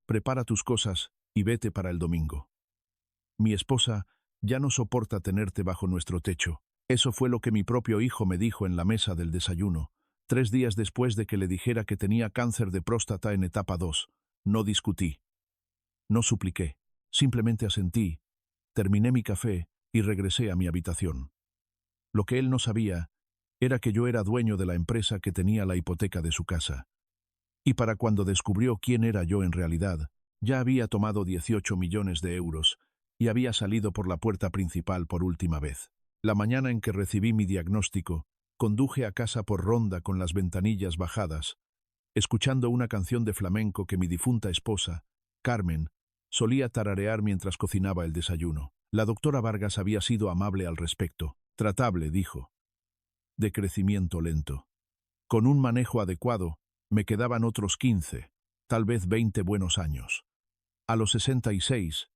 prepara tus cosas y vete para el domingo. Mi esposa ya no soporta tenerte bajo nuestro techo. Eso fue lo que mi propio hijo me dijo en la mesa del desayuno, 3 días después de que le dijera que tenía cáncer de próstata en etapa 2. No discutí. No supliqué. Simplemente asentí, terminé mi café y regresé a mi habitación. Lo que él no sabía era que yo era dueño de la empresa que tenía la hipoteca de su casa. Y para cuando descubrió quién era yo en realidad, ya había tomado 18 millones de euros y había salido por la puerta principal por última vez. La mañana en que recibí mi diagnóstico, conduje a casa por Ronda con las ventanillas bajadas, escuchando una canción de flamenco que mi difunta esposa, Carmen, solía tararear mientras cocinaba el desayuno. La doctora Vargas había sido amable al respecto. Tratable, dijo. De crecimiento lento. Con un manejo adecuado, me quedaban otros 15, tal vez 20 buenos años. A los 66,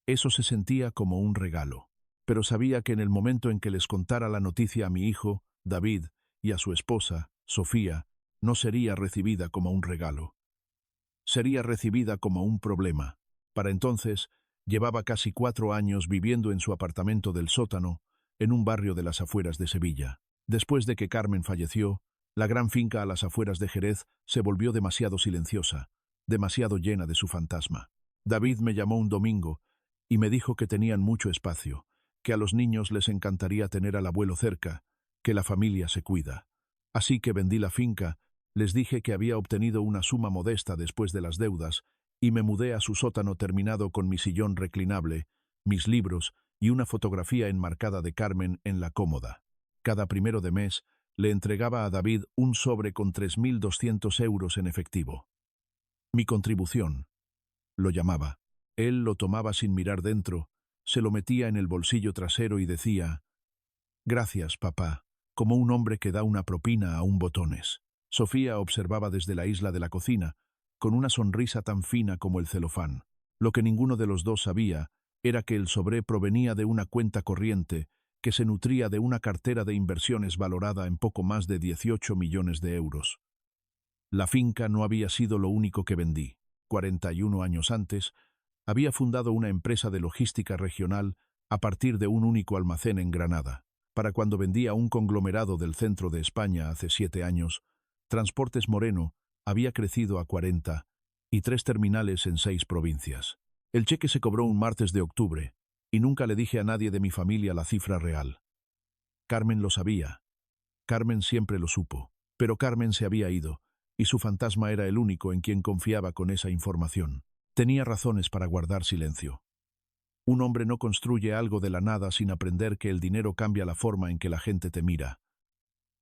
eso se sentía como un regalo. Pero sabía que en el momento en que les contara la noticia a mi hijo, David, y a su esposa, Sofía, no sería recibida como un regalo. Sería recibida como un problema. Para entonces, llevaba casi 4 años viviendo en su apartamento del sótano, en un barrio de las afueras de Sevilla. Después de que Carmen falleció, la gran finca a las afueras de Jerez se volvió demasiado silenciosa, demasiado llena de su fantasma. David me llamó un domingo y me dijo que tenían mucho espacio, que a los niños les encantaría tener al abuelo cerca, que la familia se cuida. Así que vendí la finca, les dije que había obtenido una suma modesta después de las deudas y me mudé a su sótano terminado con mi sillón reclinable, mis libros y una fotografía enmarcada de Carmen en la cómoda. Cada 1 de mes le entregaba a David un sobre con 3.200 euros en efectivo. Mi contribución, lo llamaba. Él lo tomaba sin mirar dentro, se lo metía en el bolsillo trasero y decía: «Gracias, papá», como un hombre que da una propina a un botones. Sofía observaba desde la isla de la cocina, con una sonrisa tan fina como el celofán. Lo que ninguno de los dos sabía era que el sobre provenía de una cuenta corriente que se nutría de una cartera de inversiones valorada en poco más de 18 millones de euros. La finca no había sido lo único que vendí. 41 años antes, había fundado una empresa de logística regional a partir de un único almacén en Granada. Para cuando vendía a un conglomerado del centro de España hace 7 años, Transportes Moreno había crecido a 40 y 3 terminales en 6 provincias. El cheque se cobró un martes de octubre y nunca le dije a nadie de mi familia la cifra real. Carmen lo sabía. Carmen siempre lo supo. Pero Carmen se había ido y su fantasma era el único en quien confiaba con esa información. Tenía razones para guardar silencio. Un hombre no construye algo de la nada sin aprender que el dinero cambia la forma en que la gente te mira.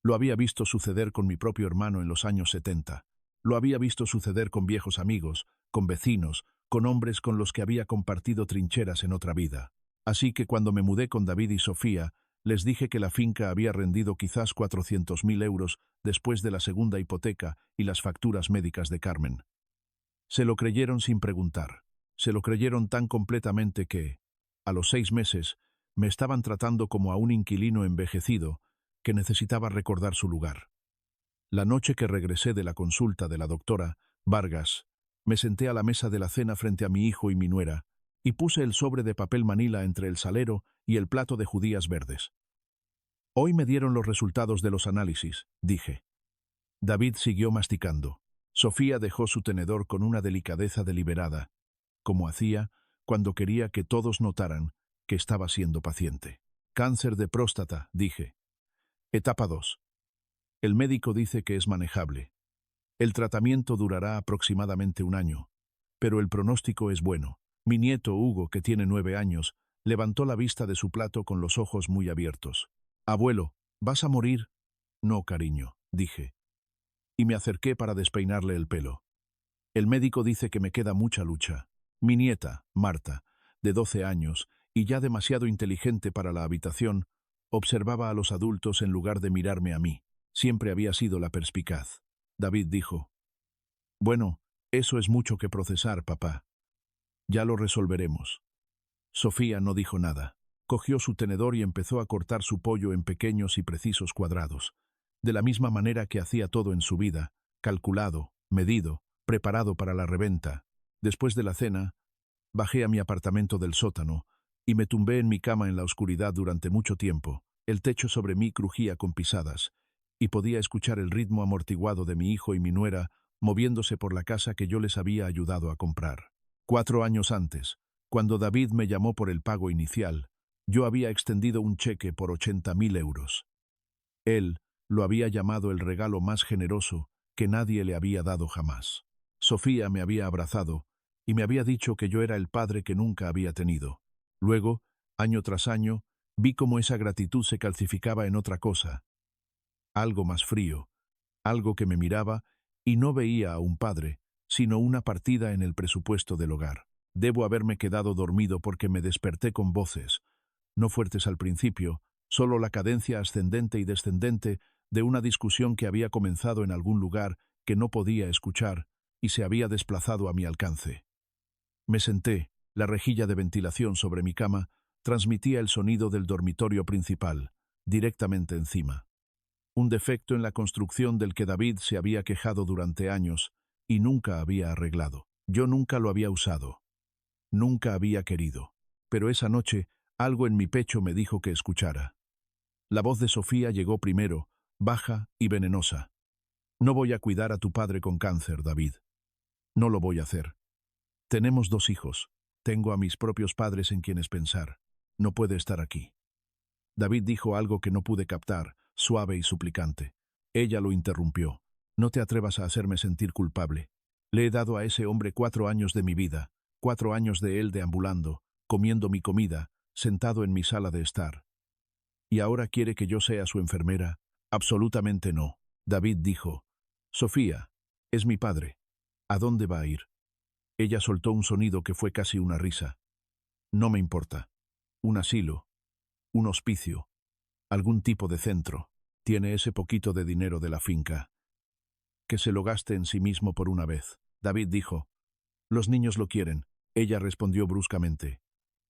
Lo había visto suceder con mi propio hermano en los años 70. Lo había visto suceder con viejos amigos, con vecinos, con hombres con los que había compartido trincheras en otra vida. Así que cuando me mudé con David y Sofía, les dije que la finca había rendido quizás 400.000 euros después de la segunda hipoteca y las facturas médicas de Carmen. Se lo creyeron sin preguntar. Se lo creyeron tan completamente que, a los 6 meses, me estaban tratando como a un inquilino envejecido que necesitaba recordar su lugar. La noche que regresé de la consulta de la doctora Vargas, me senté a la mesa de la cena frente a mi hijo y mi nuera, y puse el sobre de papel manila entre el salero y el plato de judías verdes. «Hoy me dieron los resultados de los análisis», dije. David siguió masticando. Sofía dejó su tenedor con una delicadeza deliberada, como hacía cuando quería que todos notaran que estaba siendo paciente. «Cáncer de próstata», dije. «Etapa 2. El médico dice que es manejable. El tratamiento durará aproximadamente 1 año, pero el pronóstico es bueno». Mi nieto Hugo, que tiene 9 años, levantó la vista de su plato con los ojos muy abiertos. «Abuelo, ¿vas a morir?» «No, cariño», dije. Y me acerqué para despeinarle el pelo. «El médico dice que me queda mucha lucha». Mi nieta, Marta, de 12 años, y ya demasiado inteligente para la habitación, observaba a los adultos en lugar de mirarme a mí. Siempre había sido la perspicaz. David dijo: «Bueno, eso es mucho que procesar, papá. Ya lo resolveremos». Sofía no dijo nada. Cogió su tenedor y empezó a cortar su pollo en pequeños y precisos cuadrados, de la misma manera que hacía todo en su vida, calculado, medido, preparado para la reventa. Después de la cena, bajé a mi apartamento del sótano y me tumbé en mi cama en la oscuridad durante mucho tiempo. El techo sobre mí crujía con pisadas y podía escuchar el ritmo amortiguado de mi hijo y mi nuera moviéndose por la casa que yo les había ayudado a comprar. 4 años antes, cuando David me llamó por el pago inicial, yo había extendido un cheque por 80.000 euros. Él lo había llamado el regalo más generoso que nadie le había dado jamás. Sofía me había abrazado y me había dicho que yo era el padre que nunca había tenido. Luego, año tras año, vi cómo esa gratitud se calcificaba en otra cosa, algo más frío, algo que me miraba y no veía a un padre, sino una partida en el presupuesto del hogar. Debo haberme quedado dormido porque me desperté con voces, no fuertes al principio, solo la cadencia ascendente y descendente de una discusión que había comenzado en algún lugar que no podía escuchar y se había desplazado a mi alcance. Me senté, la rejilla de ventilación sobre mi cama transmitía el sonido del dormitorio principal, directamente encima. Un defecto en la construcción del que David se había quejado durante años y nunca había arreglado. Yo nunca lo había usado, nunca había querido, pero esa noche algo en mi pecho me dijo que escuchara. La voz de Sofía llegó primero, baja y venenosa. No voy a cuidar a tu padre con cáncer, David. No lo voy a hacer. Tenemos 2 hijos. Tengo a mis propios padres en quienes pensar. No puede estar aquí. David dijo algo que no pude captar, suave y suplicante. Ella lo interrumpió. No te atrevas a hacerme sentir culpable. Le he dado a ese hombre 4 años de mi vida, 4 años de él deambulando, comiendo mi comida, sentado en mi sala de estar. ¿Y ahora quiere que yo sea su enfermera? Absolutamente no. David dijo, Sofía, es mi padre. ¿A dónde va a ir? Ella soltó un sonido que fue casi una risa. No me importa. Un asilo, un hospicio, algún tipo de centro. Tiene ese poquito de dinero de la finca. Que se lo gaste en sí mismo por una vez. David dijo, los niños lo quieren. Ella respondió bruscamente,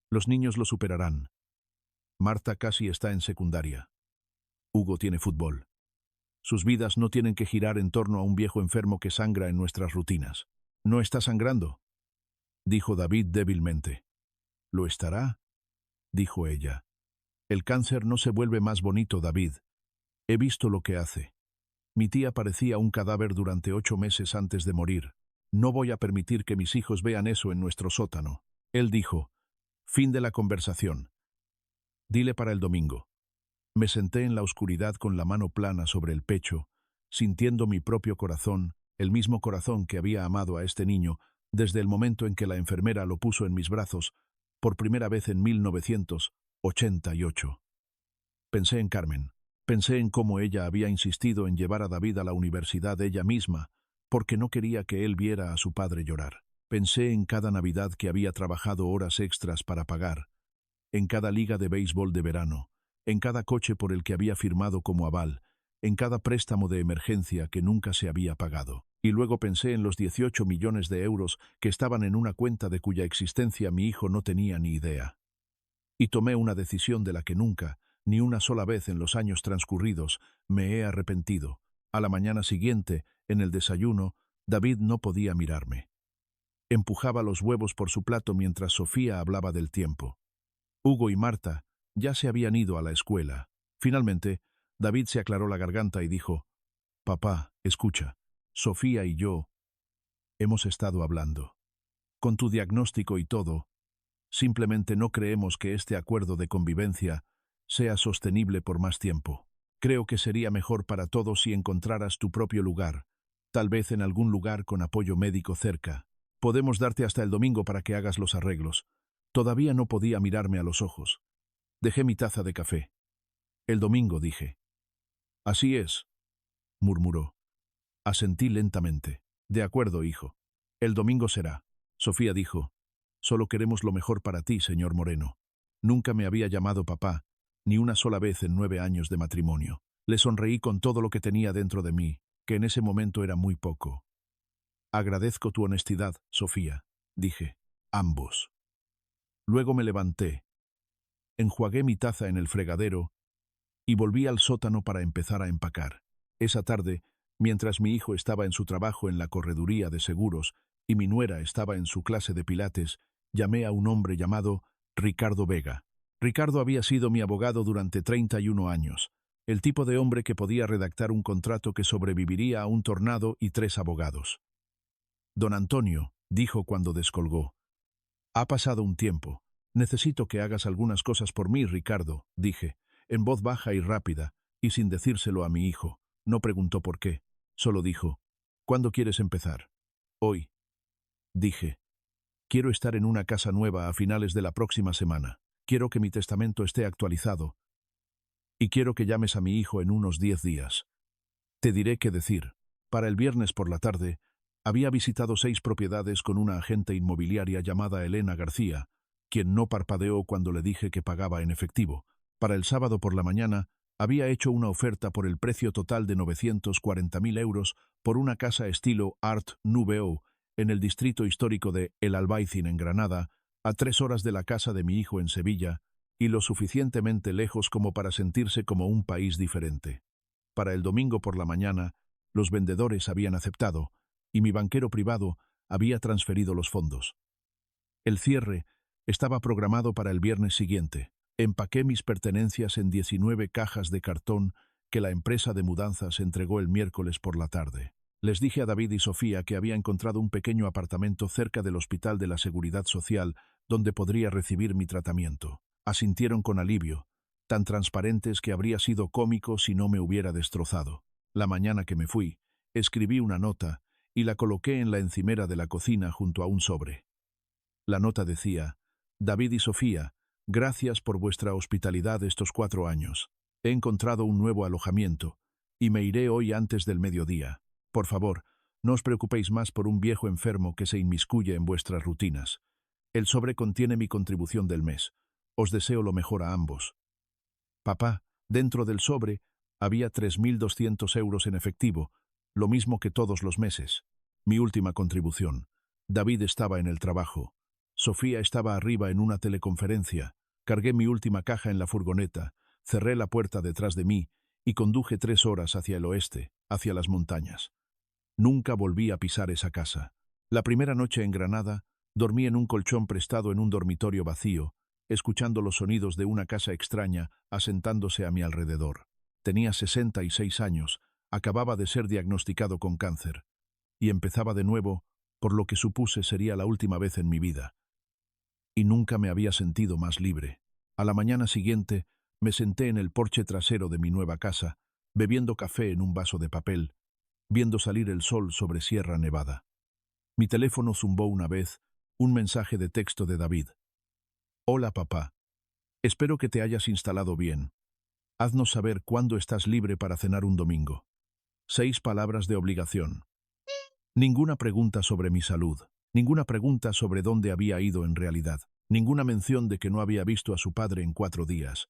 los niños lo superarán. Marta casi está en secundaria. Hugo tiene fútbol. Sus vidas no tienen que girar en torno a un viejo enfermo que sangra en nuestras rutinas. ¿No está sangrando?, dijo David débilmente. ¿Lo estará?, dijo ella. El cáncer no se vuelve más bonito, David. He visto lo que hace. Mi tía parecía un cadáver durante 8 meses antes de morir. No voy a permitir que mis hijos vean eso en nuestro sótano. Él dijo, fin de la conversación. Dile para el domingo. Me senté en la oscuridad con la mano plana sobre el pecho, sintiendo mi propio corazón, el mismo corazón que había amado a este niño desde el momento en que la enfermera lo puso en mis brazos por primera vez en 1988. Pensé en Carmen. Pensé en cómo ella había insistido en llevar a David a la universidad ella misma, porque no quería que él viera a su padre llorar. Pensé en cada Navidad que había trabajado horas extras para pagar, en cada liga de béisbol de verano, en cada coche por el que había firmado como aval, en cada préstamo de emergencia que nunca se había pagado. Y luego pensé en los 18 millones de euros que estaban en una cuenta de cuya existencia mi hijo no tenía ni idea. Y tomé una decisión de la que nunca, ni una sola vez en los años transcurridos, me he arrepentido. A la mañana siguiente, en el desayuno, David no podía mirarme. Empujaba los huevos por su plato mientras Sofía hablaba del tiempo. Hugo y Marta ya se habían ido a la escuela. Finalmente, David se aclaró la garganta y dijo, «Papá, escucha, Sofía y yo hemos estado hablando. Con tu diagnóstico y todo, simplemente no creemos que este acuerdo de convivencia sea sostenible por más tiempo. Creo que sería mejor para todos si encontraras tu propio lugar, tal vez en algún lugar con apoyo médico cerca. Podemos darte hasta el domingo para que hagas los arreglos». Todavía no podía mirarme a los ojos. Dejé mi taza de café. El domingo, dije. Así es, murmuró. Asentí lentamente. De acuerdo, hijo. El domingo será. Sofía dijo. Solo queremos lo mejor para ti, señor Moreno. Nunca me había llamado papá, ni una sola vez en 9 años de matrimonio. Le sonreí con todo lo que tenía dentro de mí, que en ese momento era muy poco. Agradezco tu honestidad, Sofía, dije. Ambos. Luego me levanté, enjuagué mi taza en el fregadero y volví al sótano para empezar a empacar. Esa tarde, mientras mi hijo estaba en su trabajo en la correduría de seguros y mi nuera estaba en su clase de pilates, llamé a un hombre llamado Ricardo Vega. Ricardo había sido mi abogado durante 31 años, el tipo de hombre que podía redactar un contrato que sobreviviría a un tornado y 3 abogados. Don Antonio, dijo cuando descolgó. Ha pasado un tiempo. Necesito que hagas algunas cosas por mí, Ricardo, dije, en voz baja y rápida, y sin decírselo a mi hijo. No preguntó por qué, solo dijo, ¿cuándo quieres empezar? Hoy. Dije, quiero estar en una casa nueva a finales de la próxima semana. Quiero que mi testamento esté actualizado. Y quiero que llames a mi hijo en unos 10 días. Te diré qué decir. Para el viernes por la tarde, había visitado 6 propiedades con una agente inmobiliaria llamada Elena García, quien no parpadeó cuando le dije que pagaba en efectivo. Para el sábado por la mañana, había hecho una oferta por el precio total de 940.000 euros por una casa estilo Art Nouveau en el distrito histórico de El Albaicín en Granada, a 3 horas de la casa de mi hijo en Sevilla, y lo suficientemente lejos como para sentirse como un país diferente. Para el domingo por la mañana, los vendedores habían aceptado, y mi banquero privado había transferido los fondos. El cierre estaba programado para el viernes siguiente. Empaqué mis pertenencias en 19 cajas de cartón que la empresa de mudanzas entregó el miércoles por la tarde. Les dije a David y Sofía que había encontrado un pequeño apartamento cerca del Hospital de la Seguridad Social donde podría recibir mi tratamiento. Asintieron con alivio, tan transparentes que habría sido cómico si no me hubiera destrozado. La mañana que me fui, escribí una nota y la coloqué en la encimera de la cocina junto a un sobre. La nota decía, David y Sofía, gracias por vuestra hospitalidad estos 4 años. He encontrado un nuevo alojamiento y me iré hoy antes del mediodía. Por favor, no os preocupéis más por un viejo enfermo que se inmiscuye en vuestras rutinas. El sobre contiene mi contribución del mes. Os deseo lo mejor a ambos. Papá, dentro del sobre había 3.200 euros en efectivo, lo mismo que todos los meses. Mi última contribución. David estaba en el trabajo. Sofía estaba arriba en una teleconferencia. Cargué mi última caja en la furgoneta, cerré la puerta detrás de mí y conduje 3 horas hacia el oeste, hacia las montañas. Nunca volví a pisar esa casa. La primera noche en Granada, dormí en un colchón prestado en un dormitorio vacío, escuchando los sonidos de una casa extraña asentándose a mi alrededor. Tenía 66 años, acababa de ser diagnosticado con cáncer, y empezaba de nuevo por lo que supuse sería la última vez en mi vida. Y nunca me había sentido más libre. A la mañana siguiente, me senté en el porche trasero de mi nueva casa, bebiendo café en un vaso de papel, viendo salir el sol sobre Sierra Nevada. Mi teléfono zumbó una vez, un mensaje de texto de David. Hola papá. Espero que te hayas instalado bien. Haznos saber cuándo estás libre para cenar un domingo. 6 palabras de obligación. Ninguna pregunta sobre mi salud. Ninguna pregunta sobre dónde había ido en realidad. Ninguna mención de que no había visto a su padre en 4 días.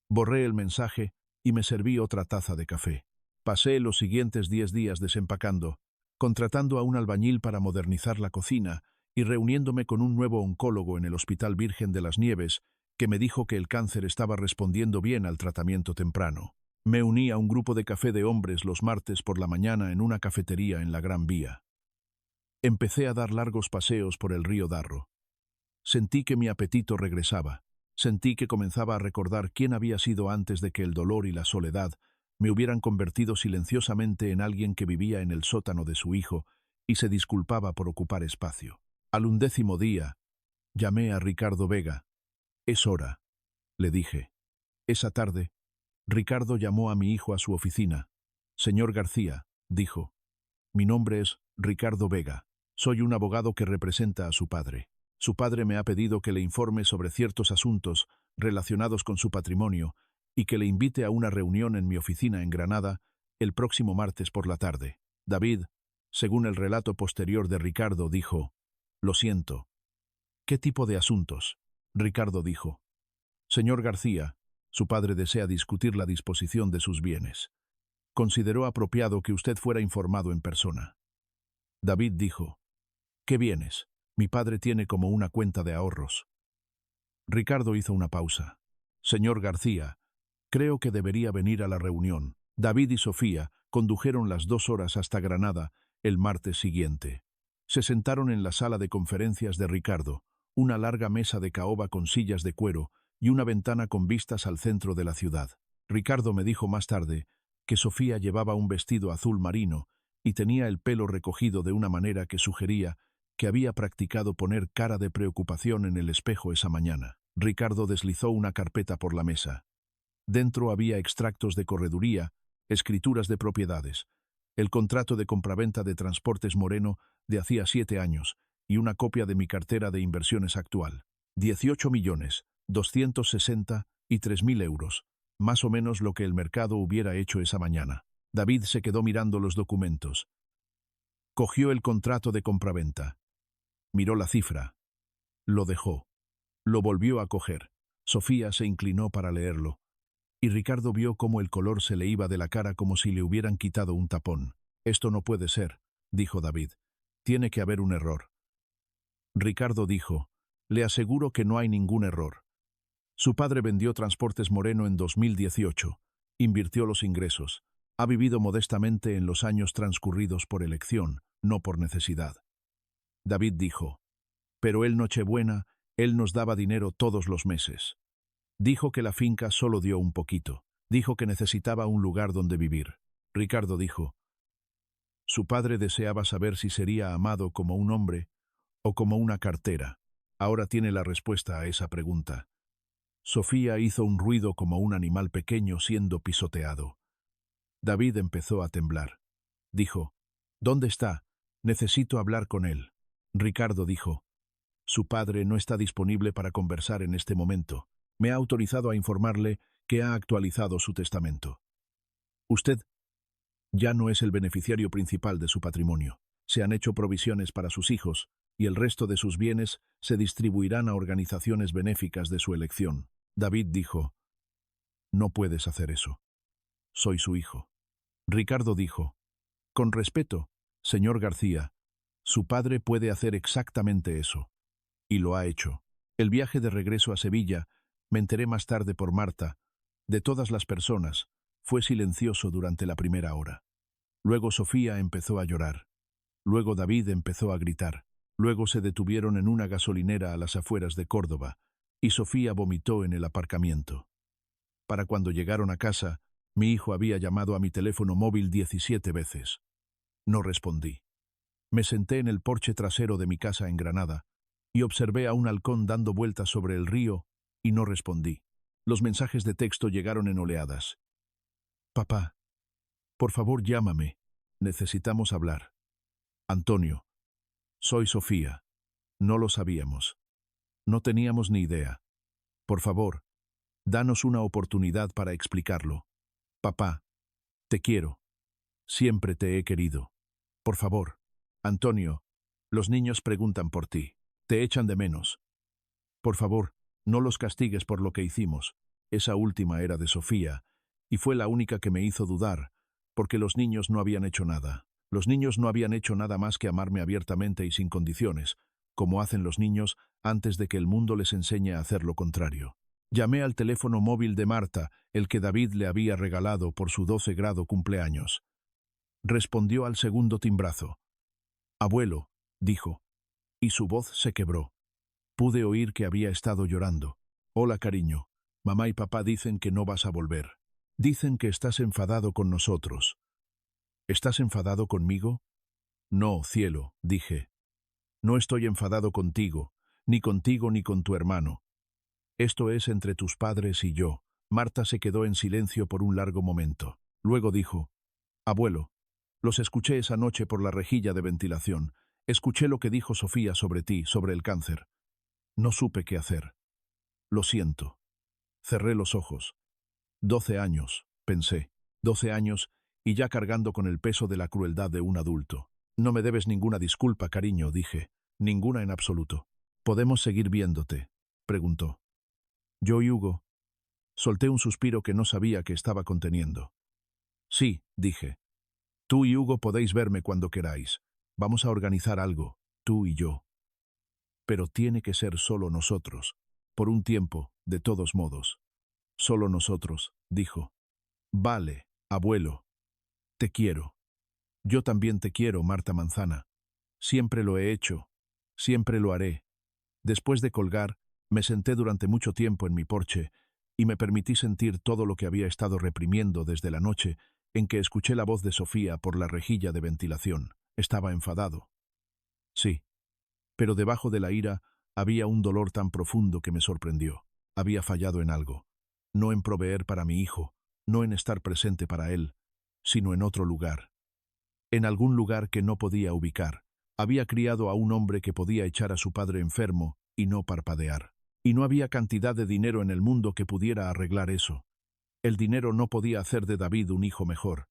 Borré el mensaje y me serví otra taza de café. Pasé los siguientes 10 días desempacando, contratando a un albañil para modernizar la cocina y reuniéndome con un nuevo oncólogo en el Hospital Virgen de las Nieves que me dijo que el cáncer estaba respondiendo bien al tratamiento temprano. Me uní a un grupo de café de hombres los martes por la mañana en una cafetería en la Gran Vía. Empecé a dar largos paseos por el río Darro. Sentí que mi apetito regresaba. Sentí que comenzaba a recordar quién había sido antes de que el dolor y la soledad me hubieran convertido silenciosamente en alguien que vivía en el sótano de su hijo y se disculpaba por ocupar espacio. Al 11º día, llamé a Ricardo Vega. Es hora, le dije. Esa tarde, Ricardo llamó a mi hijo a su oficina. Señor García, dijo. Mi nombre es Ricardo Vega. Soy un abogado que representa a su padre. Su padre me ha pedido que le informe sobre ciertos asuntos relacionados con su patrimonio y que le invite a una reunión en mi oficina en Granada el próximo martes por la tarde. David, según el relato posterior de Ricardo, dijo, lo siento. ¿Qué tipo de asuntos? Ricardo dijo. Señor García, su padre desea discutir la disposición de sus bienes. Consideró apropiado que usted fuera informado en persona. David dijo, ¿qué bienes? Mi padre tiene como una cuenta de ahorros. Ricardo hizo una pausa. Señor García, creo que debería venir a la reunión. David y Sofía condujeron las 2 horas hasta Granada el martes siguiente. Se sentaron en la sala de conferencias de Ricardo, una larga mesa de caoba con sillas de cuero y una ventana con vistas al centro de la ciudad. Ricardo me dijo más tarde que Sofía llevaba un vestido azul marino y tenía el pelo recogido de una manera que sugería que había practicado poner cara de preocupación en el espejo esa mañana. Ricardo deslizó una carpeta por la mesa. Dentro había extractos de correduría, escrituras de propiedades, el contrato de compraventa de Transportes Moreno de hacía 7 años y una copia de mi cartera de inversiones actual. 18.263.000 euros, más o menos lo que el mercado hubiera hecho esa mañana. David se quedó mirando los documentos. Cogió el contrato de compraventa. Miró la cifra. Lo dejó. Lo volvió a coger. Sofía se inclinó para leerlo. Y Ricardo vio cómo el color se le iba de la cara como si le hubieran quitado un tapón. «Esto no puede ser», dijo David. «Tiene que haber un error». Ricardo dijo: «Le aseguro que no hay ningún error. Su padre vendió Transportes Moreno en 2018, invirtió los ingresos, ha vivido modestamente en los años transcurridos por elección, no por necesidad». David dijo: «Pero él Nochebuena, él nos daba dinero todos los meses. Dijo que la finca solo dio un poquito. Dijo que necesitaba un lugar donde vivir». Ricardo dijo: «Su padre deseaba saber si sería amado como un hombre o como una cartera. Ahora tiene la respuesta a esa pregunta». Sofía hizo un ruido como un animal pequeño siendo pisoteado. David empezó a temblar. Dijo: «¿Dónde está? Necesito hablar con él». Ricardo dijo: «Su padre no está disponible para conversar en este momento. Me ha autorizado a informarle que ha actualizado su testamento. Usted ya no es el beneficiario principal de su patrimonio. Se han hecho provisiones para sus hijos y el resto de sus bienes se distribuirán a organizaciones benéficas de su elección». David dijo: «No puedes hacer eso. Soy su hijo». Ricardo dijo: «Con respeto, señor García, su padre puede hacer exactamente eso. Y lo ha hecho. El viaje de regreso a Sevilla, me enteré más tarde por Marta, de todas las personas, fue silencioso durante la primera hora. Luego Sofía empezó a llorar. Luego David empezó a gritar. Luego se detuvieron en una gasolinera a las afueras de Córdoba, y Sofía vomitó en el aparcamiento. Para cuando llegaron a casa, mi hijo había llamado a mi teléfono móvil 17 veces. No respondí. Me senté en el porche trasero de mi casa en Granada y observé a un halcón dando vueltas sobre el río y no respondí. Los mensajes de texto llegaron en oleadas. «Papá, por favor llámame. Necesitamos hablar. Antonio, soy Sofía. No lo sabíamos. No teníamos ni idea. Por favor, danos una oportunidad para explicarlo. Papá, te quiero. Siempre te he querido. Por favor. Antonio, los niños preguntan por ti. Te echan de menos. Por favor, no los castigues por lo que hicimos». Esa última era de Sofía, y fue la única que me hizo dudar, porque los niños no habían hecho nada. Los niños no habían hecho nada más que amarme abiertamente y sin condiciones, como hacen los niños antes de que el mundo les enseñe a hacer lo contrario. Llamé al teléfono móvil de Marta, el que David le había regalado por su 12 grado cumpleaños. Respondió al segundo timbrazo. «Abuelo», dijo, y su voz se quebró. Pude oír que había estado llorando. «Hola, cariño. Mamá y papá dicen que no vas a volver. Dicen que estás enfadado con nosotros». «¿Estás enfadado conmigo?» «No, cielo», dije. «No estoy enfadado contigo ni con tu hermano. Esto es entre tus padres y yo». Marta se quedó en silencio por un largo momento. Luego dijo: «Abuelo, los escuché esa noche por la rejilla de ventilación. Escuché lo que dijo Sofía sobre ti, sobre el cáncer. No supe qué hacer. Lo siento». Cerré los ojos. 12 años, pensé. 12 años y ya cargando con el peso de la crueldad de un adulto. «No me debes ninguna disculpa, cariño», dije. «Ninguna en absoluto». «¿Podemos seguir viéndote?», preguntó. Yo y Hugo. Solté un suspiro que no sabía que estaba conteniendo. «Sí», dije. «Tú y Hugo podéis verme cuando queráis. Vamos a organizar algo, tú y yo. Pero tiene que ser solo nosotros. Por un tiempo, de todos modos». «Solo nosotros», dijo. «Vale, abuelo. Te quiero». «Yo también te quiero, Marta Manzana». Siempre lo he hecho. Siempre lo haré. Después de colgar, me senté durante mucho tiempo en mi porche y me permití sentir todo lo que había estado reprimiendo desde la noche en que escuché la voz de Sofía por la rejilla de ventilación. Estaba enfadado. Sí, pero debajo de la ira había un dolor tan profundo que me sorprendió. Había fallado en algo. No en proveer para mi hijo, no en estar presente para él, sino en otro lugar. En algún lugar que no podía ubicar. Había criado a un hombre que podía echar a su padre enfermo y no parpadear. Y no había cantidad de dinero en el mundo que pudiera arreglar eso. El dinero no podía hacer de David un hijo mejor,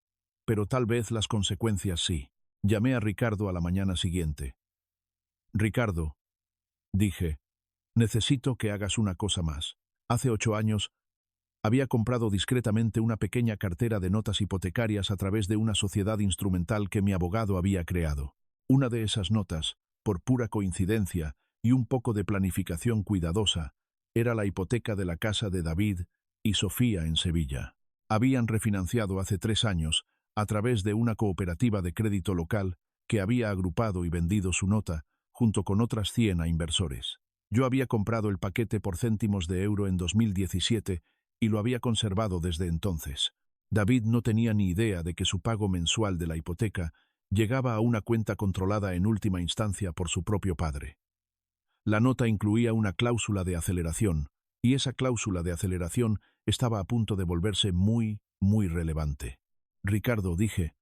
pero tal vez las consecuencias sí. Llamé a Ricardo a la mañana siguiente. Ricardo, dije, necesito que hagas una cosa más. Hace 8 años, había comprado discretamente una pequeña cartera de notas hipotecarias a través de una sociedad instrumental que mi abogado había creado. Una de esas notas, por pura coincidencia y un poco de planificación cuidadosa, era la hipoteca de la casa de David y Sofía en Sevilla. Habían refinanciado hace 3 años, a través de una cooperativa de crédito local que había agrupado y vendido su nota, junto con otras 100 a inversores. Yo había comprado el paquete por céntimos de euro en 2017 y lo había conservado desde entonces. David no tenía ni idea de que su pago mensual de la hipoteca llegaba a una cuenta controlada en última instancia por su propio padre. La nota incluía una cláusula de aceleración, y esa cláusula de aceleración estaba a punto de volverse muy relevante. Ricardo, dije,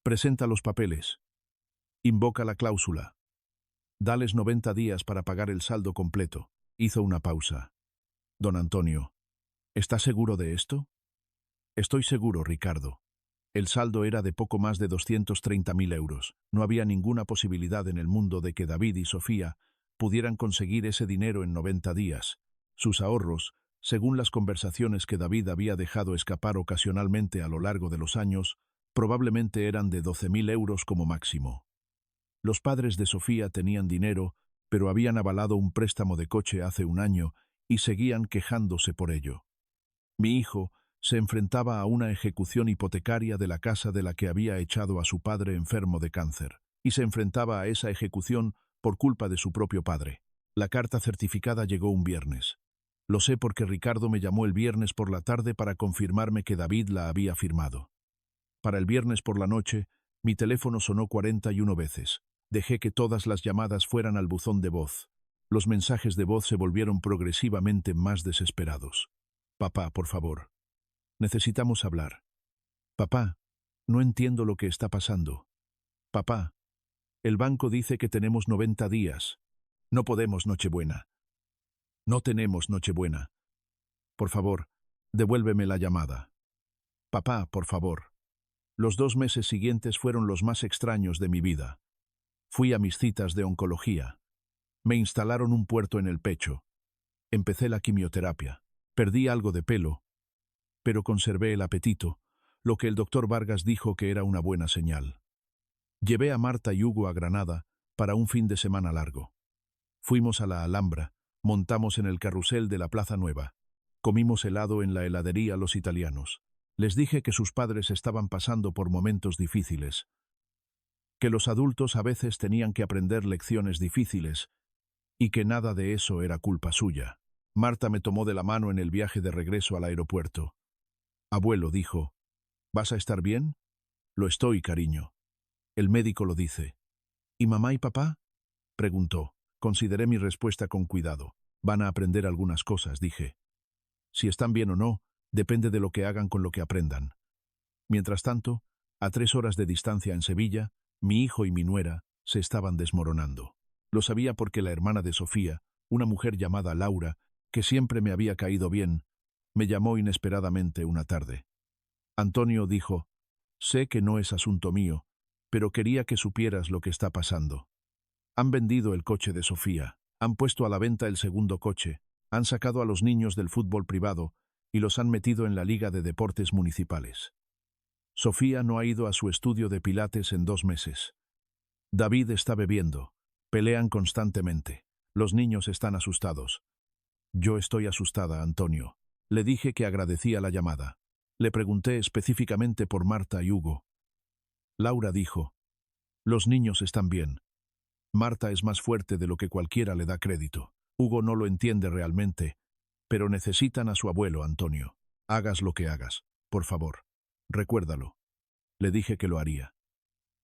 presenta los papeles. Invoca la cláusula. Dales 90 días para pagar el saldo completo. Hizo una pausa. Don Antonio, ¿está seguro de esto? Estoy seguro, Ricardo. El saldo era de poco más de 230.000 euros. No había ninguna posibilidad en el mundo de que David y Sofía pudieran conseguir ese dinero en 90 días. Sus ahorros, según las conversaciones que David había dejado escapar ocasionalmente a lo largo de los años, probablemente eran de 12.000 euros como máximo. Los padres de Sofía tenían dinero, pero habían avalado un préstamo de coche hace 1 año y seguían quejándose por ello. Mi hijo se enfrentaba a una ejecución hipotecaria de la casa de la que había echado a su padre enfermo de cáncer, y se enfrentaba a esa ejecución por culpa de su propio padre. La carta certificada llegó un viernes. Lo sé porque Ricardo me llamó el viernes por la tarde para confirmarme que David la había firmado. Para el viernes por la noche, mi teléfono sonó 41 veces. Dejé que todas las llamadas fueran al buzón de voz. Los mensajes de voz se volvieron progresivamente más desesperados. Papá, por favor. Necesitamos hablar. Papá, no entiendo lo que está pasando. Papá, el banco dice que tenemos 90 días. No podemos Nochebuena. No tenemos Nochebuena. Por favor, devuélveme la llamada. Papá, por favor. Los 2 meses siguientes fueron los más extraños de mi vida. Fui a mis citas de oncología. Me instalaron un puerto en el pecho. Empecé la quimioterapia. Perdí algo de pelo, pero conservé el apetito, lo que el doctor Vargas dijo que era una buena señal. Llevé a Marta y Hugo a Granada para un fin de semana largo. Fuimos a la Alhambra, montamos en el carrusel de la Plaza Nueva, comimos helado en la heladería Los Italianos. Les dije que sus padres estaban pasando por momentos difíciles, que los adultos a veces tenían que aprender lecciones difíciles y que nada de eso era culpa suya. Marta me tomó de la mano en el viaje de regreso al aeropuerto. Abuelo, dijo, ¿vas a estar bien? Lo estoy, cariño. El médico lo dice. ¿Y mamá y papá? Preguntó. Consideré mi respuesta con cuidado. Van a aprender algunas cosas, dije. Si están bien o no, depende de lo que hagan con lo que aprendan. Mientras tanto, a 3 horas de distancia en Sevilla, mi hijo y mi nuera se estaban desmoronando. Lo sabía porque la hermana de Sofía, una mujer llamada Laura, que siempre me había caído bien, me llamó inesperadamente una tarde. Antonio, dijo, sé que no es asunto mío, pero quería que supieras lo que está pasando. Han vendido el coche de Sofía, han puesto a la venta el segundo coche, han sacado a los niños del fútbol privado y los han metido en la Liga de Deportes Municipales. Sofía no ha ido a su estudio de pilates en 2 meses. David está bebiendo, pelean constantemente, los niños están asustados. Yo estoy asustada, Antonio. Le dije que agradecía la llamada. Le pregunté específicamente por Marta y Hugo. Laura dijo, los niños están bien, Marta es más fuerte de lo que cualquiera le da crédito. Hugo no lo entiende realmente, pero necesitan a su abuelo, Antonio. Hagas lo que hagas, por favor. Recuérdalo. Le dije que lo haría.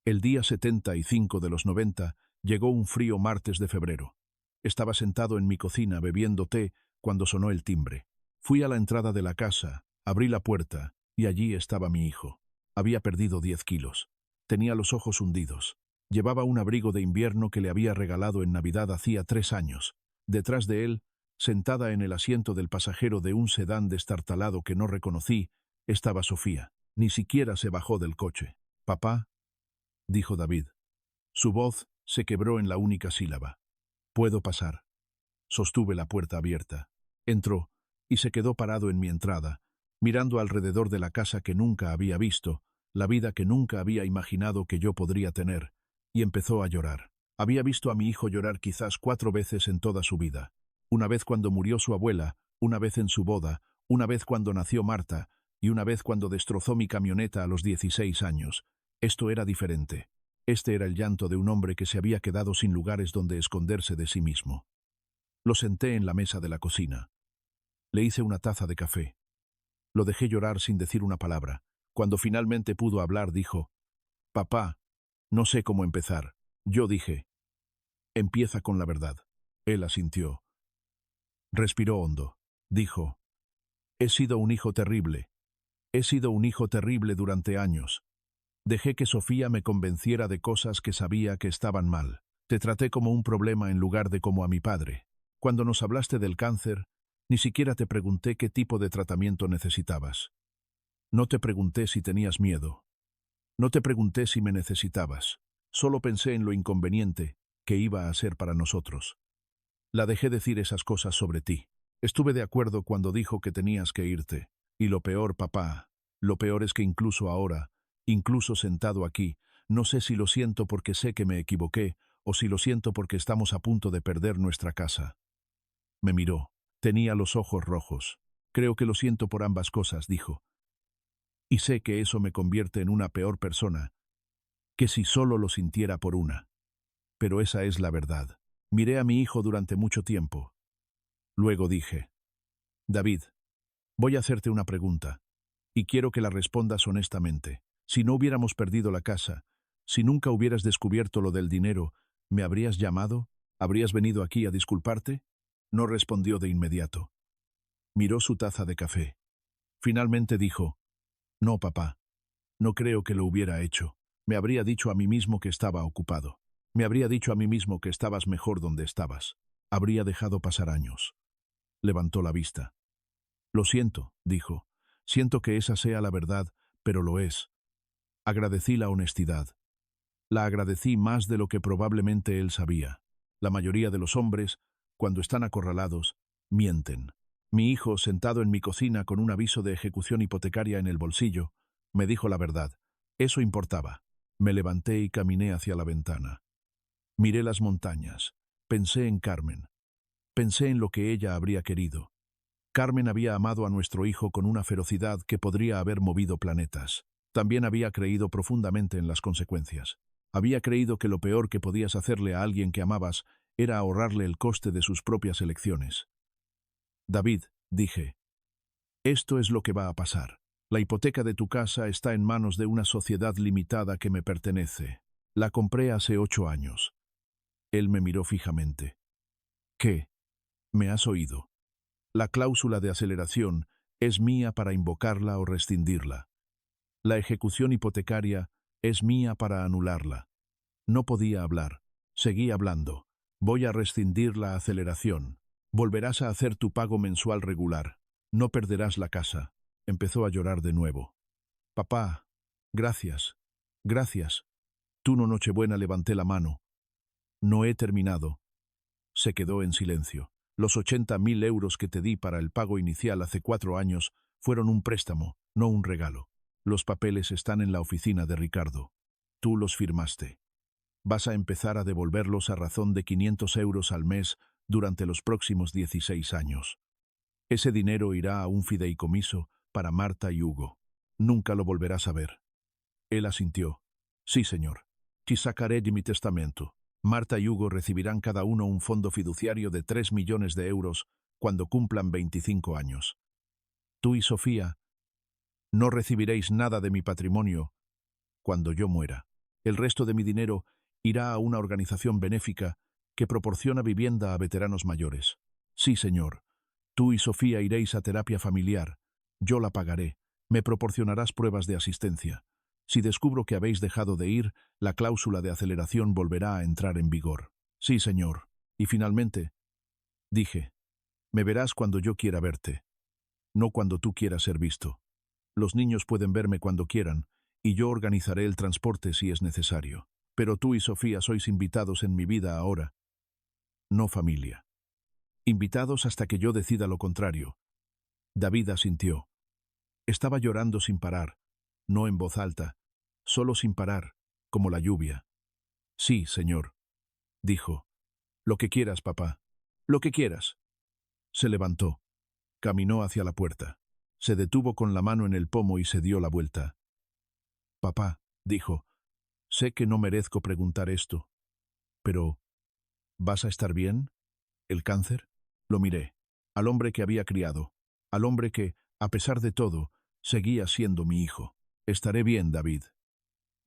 El día 75 de los 90 llegó un frío martes de febrero. Estaba sentado en mi cocina bebiendo té cuando sonó el timbre. Fui a la entrada de la casa, abrí la puerta y allí estaba mi hijo. Había perdido 10 kilos. Tenía los ojos hundidos. Llevaba un abrigo de invierno que le había regalado en Navidad hacía 3 años. Detrás de él, sentada en el asiento del pasajero de un sedán destartalado que no reconocí, estaba Sofía. Ni siquiera se bajó del coche. «Papá», dijo David. Su voz se quebró en la única sílaba. «¿Puedo pasar?» Sostuve la puerta abierta. Entró y se quedó parado en mi entrada, mirando alrededor de la casa que nunca había visto, la vida que nunca había imaginado que yo podría tener, y empezó a llorar. Había visto a mi hijo llorar quizás 4 veces en toda su vida. Una vez cuando murió su abuela, una vez en su boda, una vez cuando nació Marta, y una vez cuando destrozó mi camioneta a los 16 años. Esto era diferente. Este era el llanto de un hombre que se había quedado sin lugares donde esconderse de sí mismo. Lo senté en la mesa de la cocina. Le hice una taza de café. Lo dejé llorar sin decir una palabra. Cuando finalmente pudo hablar, dijo: «Papá, no sé cómo empezar». Yo dije: «Empieza con la verdad». Él asintió. Respiró hondo. Dijo: «He sido un hijo terrible. He sido un hijo terrible durante años. Dejé que Sofía me convenciera de cosas que sabía que estaban mal. Te traté como un problema en lugar de como a mi padre. Cuando nos hablaste del cáncer, ni siquiera te pregunté qué tipo de tratamiento necesitabas. No te pregunté si tenías miedo. No te pregunté si me necesitabas. Solo pensé en lo inconveniente que iba a ser para nosotros. La dejé decir esas cosas sobre ti. Estuve de acuerdo cuando dijo que tenías que irte. Y lo peor, papá, lo peor es que incluso ahora, incluso sentado aquí, no sé si lo siento porque sé que me equivoqué o si lo siento porque estamos a punto de perder nuestra casa». Me miró. Tenía los ojos rojos. «Creo que lo siento por ambas cosas», dijo. «Y sé que eso me convierte en una peor persona que si solo lo sintiera por una. Pero esa es la verdad. Miré a mi hijo durante mucho tiempo. Luego dije: David, voy a hacerte una pregunta, y quiero que la respondas honestamente. Si no hubiéramos perdido la casa, si nunca hubieras descubierto lo del dinero, ¿me habrías llamado? ¿Habrías venido aquí a disculparte?» No respondió de inmediato. Miró su taza de café. Finalmente dijo: «No, papá. No creo que lo hubiera hecho. Me habría dicho a mí mismo que estaba ocupado. Me habría dicho a mí mismo que estabas mejor donde estabas. Habría dejado pasar años». Levantó la vista. «Lo siento», dijo. «Siento que esa sea la verdad, pero lo es». Agradecí la honestidad. La agradecí más de lo que probablemente él sabía. La mayoría de los hombres, cuando están acorralados, mienten. Mi hijo, sentado en mi cocina con un aviso de ejecución hipotecaria en el bolsillo, me dijo la verdad. Eso importaba. Me levanté y caminé hacia la ventana. Miré las montañas. Pensé en Carmen. Pensé en lo que ella habría querido. Carmen había amado a nuestro hijo con una ferocidad que podría haber movido planetas. También había creído profundamente en las consecuencias. Había creído que lo peor que podías hacerle a alguien que amabas era ahorrarle el coste de sus propias elecciones. «David», dije, «esto es lo que va a pasar. La hipoteca de tu casa está en manos de una sociedad limitada que me pertenece. La compré hace 8 años». Él me miró fijamente. «¿Qué? ¿Me has oído? La cláusula de aceleración es mía para invocarla o rescindirla. La ejecución hipotecaria es mía para anularla». No podía hablar. Seguí hablando. «Voy a rescindir la aceleración. Volverás a hacer tu pago mensual regular. No perderás la casa». Empezó a llorar de nuevo. «Papá, gracias. Gracias». Tú no Nochebuena levanté la mano. «No he terminado». Se quedó en silencio. «Los 80.000 euros que te di para el pago inicial hace 4 años fueron un préstamo, no un regalo. Los papeles están en la oficina de Ricardo. Tú los firmaste. Vas a empezar a devolverlos a razón de 500 euros al mes durante los próximos 16 años. Ese dinero irá a un fideicomiso para Marta y Hugo. Nunca lo volverás a ver». Él asintió. «Sí, señor. Te sacaré de mi testamento». Marta y Hugo recibirán cada uno un fondo fiduciario de 3 millones de euros cuando cumplan 25 años. Tú y Sofía no recibiréis nada de mi patrimonio cuando yo muera. El resto de mi dinero irá a una organización benéfica que proporciona vivienda a veteranos mayores. Sí, señor. Tú y Sofía iréis a terapia familiar. Yo la pagaré. Me proporcionarás pruebas de asistencia. Si descubro que habéis dejado de ir, la cláusula de aceleración volverá a entrar en vigor. Sí, señor. Y finalmente, dije, me verás cuando yo quiera verte, no cuando tú quieras ser visto. Los niños pueden verme cuando quieran, y yo organizaré el transporte si es necesario. Pero tú y Sofía sois invitados en mi vida ahora, no familia. Invitados hasta que yo decida lo contrario. David asintió. Estaba llorando sin parar, no en voz alta, solo sin parar, como la lluvia. Sí, señor, dijo. Lo que quieras, papá. Lo que quieras. Se levantó. Caminó hacia la puerta. Se detuvo con la mano en el pomo y se dio la vuelta. Papá, dijo, sé que no merezco preguntar esto, pero ¿vas a estar bien? ¿El cáncer? Lo miré. Al hombre que había criado. Al hombre que, a pesar de todo, seguía siendo mi hijo. Estaré bien, David.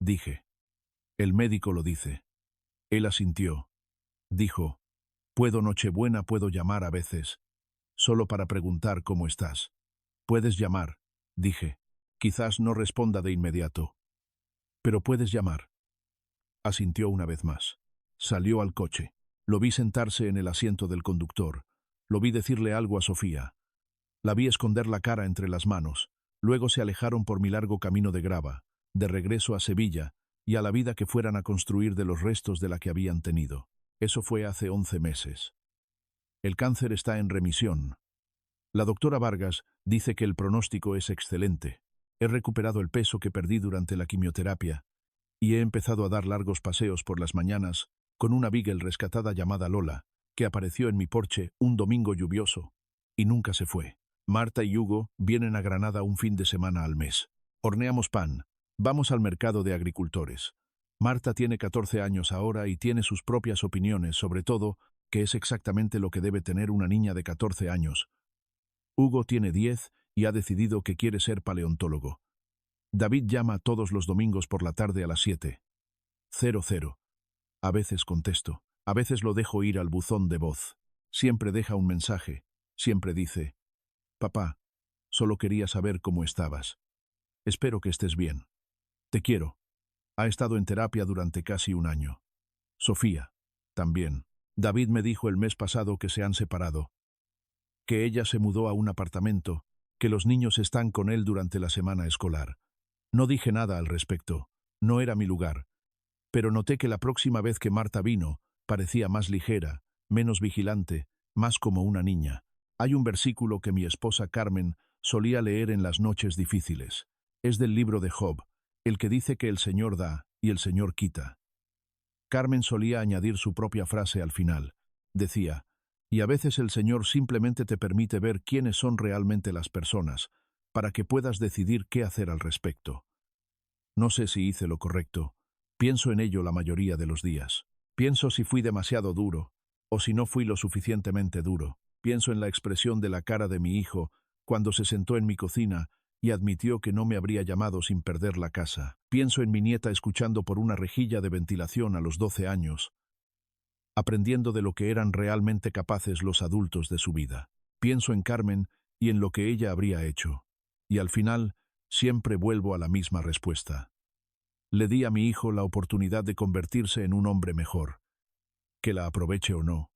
Dije. El médico lo dice. Él asintió. Dijo, Nochebuena puedo llamar a veces, solo para preguntar cómo estás. Puedes llamar, dije. Quizás no responda de inmediato. Pero puedes llamar. Asintió una vez más. Salió al coche. Lo vi sentarse en el asiento del conductor. Lo vi decirle algo a Sofía. La vi esconder la cara entre las manos. Luego se alejaron por mi largo camino de grava, de regreso a Sevilla y a la vida que fueran a construir de los restos de la que habían tenido. Eso fue hace 11 meses. El cáncer está en remisión. La doctora Vargas dice que el pronóstico es excelente. He recuperado el peso que perdí durante la quimioterapia y he empezado a dar largos paseos por las mañanas con una beagle rescatada llamada Lola, que apareció en mi porche un domingo lluvioso y nunca se fue. Marta y Hugo vienen a Granada un fin de semana al mes. Horneamos pan. Vamos al mercado de agricultores. Marta tiene 14 años ahora y tiene sus propias opiniones sobre todo, que es exactamente lo que debe tener una niña de 14 años. Hugo tiene 10 y ha decidido que quiere ser paleontólogo. David llama todos los domingos por la tarde a las 7:00. A veces contesto, a veces lo dejo ir al buzón de voz. Siempre deja un mensaje, siempre dice, papá, solo quería saber cómo estabas. Espero que estés bien. Te quiero. Ha estado en terapia durante casi un año. Sofía, también. David me dijo el mes pasado que se han separado, que ella se mudó a un apartamento, que los niños están con él durante la semana escolar. No dije nada al respecto, no era mi lugar, pero noté que la próxima vez que Marta vino, parecía más ligera, menos vigilante, más como una niña. Hay un versículo que mi esposa Carmen solía leer en las noches difíciles. Es del libro de Job, el que dice que el Señor da y el Señor quita. Carmen solía añadir su propia frase al final. Decía, y a veces el Señor simplemente te permite ver quiénes son realmente las personas, para que puedas decidir qué hacer al respecto. No sé si hice lo correcto. Pienso en ello la mayoría de los días. Pienso si fui demasiado duro, o si no fui lo suficientemente duro. Pienso en la expresión de la cara de mi hijo cuando se sentó en mi cocina y admitió que no me habría llamado sin perder la casa. Pienso en mi nieta escuchando por una rejilla de ventilación a los 12 años, aprendiendo de lo que eran realmente capaces los adultos de su vida. Pienso en Carmen y en lo que ella habría hecho. Y al final, siempre vuelvo a la misma respuesta. Le di a mi hijo la oportunidad de convertirse en un hombre mejor. Que la aproveche o no,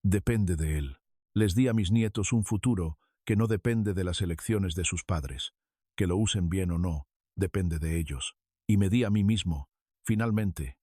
depende de él. Les di a mis nietos un futuro que no depende de las elecciones de sus padres. Que lo usen bien o no, depende de ellos. Y me di a mí mismo, finalmente,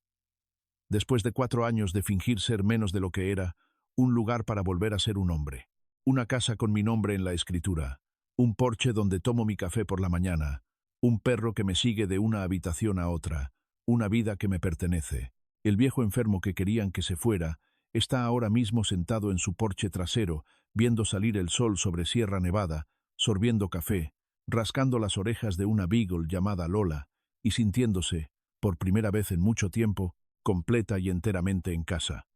después de 4 años de fingir ser menos de lo que era, un lugar para volver a ser un hombre. Una casa con mi nombre en la escritura. Un porche donde tomo mi café por la mañana. Un perro que me sigue de una habitación a otra. Una vida que me pertenece. El viejo enfermo que querían que se fuera está ahora mismo sentado en su porche trasero, viendo salir el sol sobre Sierra Nevada, sorbiendo café, rascando las orejas de una beagle llamada Lola y sintiéndose, por primera vez en mucho tiempo, completa y enteramente en casa.